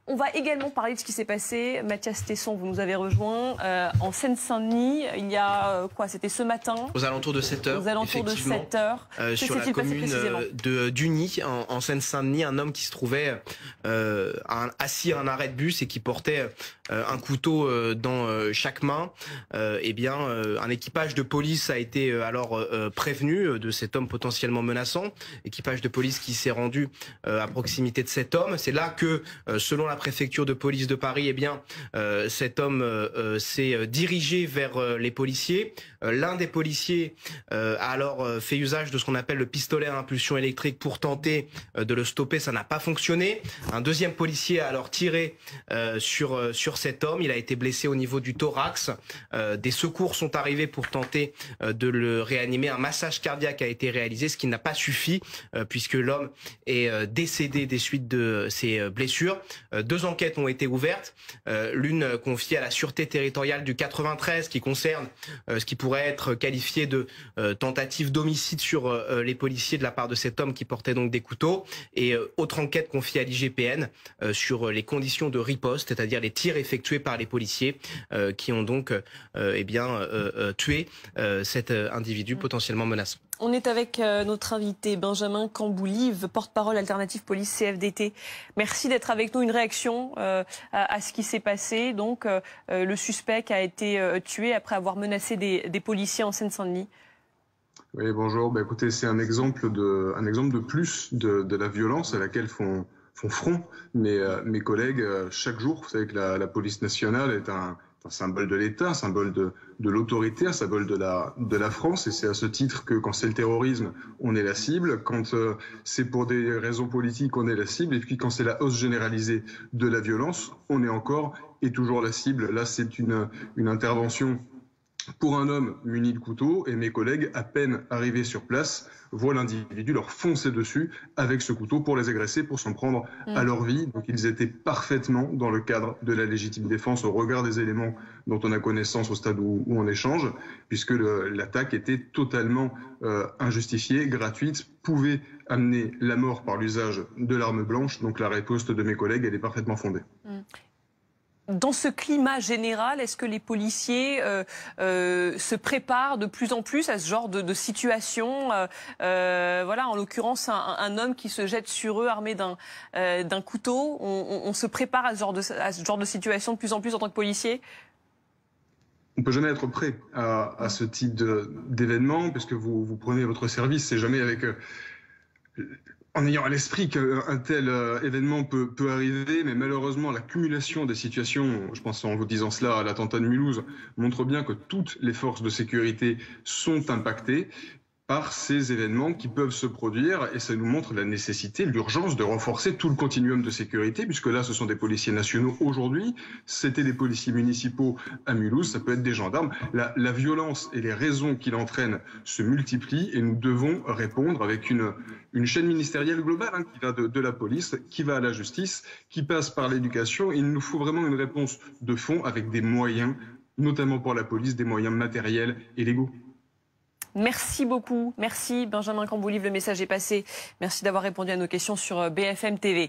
On va également parler de ce qui s'est passé. Mathias Tesson, vous nous avez rejoint en Seine-Saint-Denis. Il y a quoi? C'était ce matin. Aux alentours de 7 heures. Aux alentours de 7 heures. Sur la commune d'Uny, en Seine-Saint-Denis, un homme qui se trouvait assis à un arrêt de bus et qui portait un couteau dans chaque main. Un équipage de police a été alors prévenu de cet homme potentiellement menaçant. Équipage de police qui s'est rendu à proximité de cet homme. C'est là que, selon la préfecture de police de Paris, cet homme s'est dirigé vers les policiers. L'un des policiers a alors fait usage de ce qu'on appelle le pistolet à impulsion électrique pour tenter de le stopper. Ça n'a pas fonctionné. Un deuxième policier a alors tiré sur cet homme. Il a été blessé au niveau du thorax. Des secours sont arrivés pour tenter de le réanimer. Un massage cardiaque a été réalisé, ce qui n'a pas suffi puisque l'homme est décédé des suites de ses blessures. Deux enquêtes ont été ouvertes. L'une confiée à la Sûreté territoriale du 93 qui concerne ce qui pourrait être qualifié de tentative d'homicide sur les policiers de la part de cet homme qui portait donc des couteaux. Et autre enquête confiée à l'IGPN sur les conditions de riposte, c'est-à-dire les tirs effectués par les policiers qui ont donc tué cet individu potentiellement menaçant. On est avec notre invité Benjamin Camboulive, porte-parole Alternative Police CFDT. Merci d'être avec nous. Une réaction à ce qui s'est passé. Donc, le suspect a été tué après avoir menacé des policiers en Seine-Saint-Denis. Oui, bonjour. Écoutez, c'est un exemple de plus de la violence à laquelle font front mes collègues chaque jour. Vous savez que la police nationale est un symbole de l'État, un symbole de l'autorité, un symbole de la France. Et c'est à ce titre que quand c'est le terrorisme, on est la cible. Quand c'est pour des raisons politiques, on est la cible. Et puis quand c'est la hausse généralisée de la violence, on est encore et toujours la cible. Là, c'est une intervention pour un homme muni de couteau, et mes collègues, à peine arrivés sur place, voient l'individu leur foncer dessus avec ce couteau pour les agresser, pour s'en prendre à leur vie. Donc ils étaient parfaitement dans le cadre de la légitime défense au regard des éléments dont on a connaissance au stade où on échange, puisque l'attaque était totalement injustifiée, gratuite, pouvait amener la mort par l'usage de l'arme blanche. Donc la riposte de mes collègues, elle est parfaitement fondée. Dans ce climat général, est-ce que les policiers se préparent de plus en plus à ce genre de situation voilà, en l'occurrence, un homme qui se jette sur eux armé d'un couteau. On se prépare à ce genre de situation de plus en plus en tant que policier? On ne peut jamais être prêt à ce type d'événement, puisque vous prenez votre service, c'est jamais avec... en ayant à l'esprit qu'un tel événement peut arriver, mais malheureusement l'accumulation des situations, je pense en vous disant cela à l'attentat de Mulhouse, montre bien que toutes les forces de sécurité sont impactées par ces événements qui peuvent se produire, et ça nous montre la nécessité, l'urgence de renforcer tout le continuum de sécurité, puisque là ce sont des policiers nationaux aujourd'hui, c'était des policiers municipaux à Mulhouse, ça peut être des gendarmes. La violence et les raisons qui l'entraînent se multiplient, et nous devons répondre avec une chaîne ministérielle globale qui va de la police, qui va à la justice, qui passe par l'éducation. Il nous faut vraiment une réponse de fond avec des moyens, notamment pour la police, des moyens matériels et légaux. Merci beaucoup. Merci Benjamin Camboulive, le message est passé. Merci d'avoir répondu à nos questions sur BFM TV.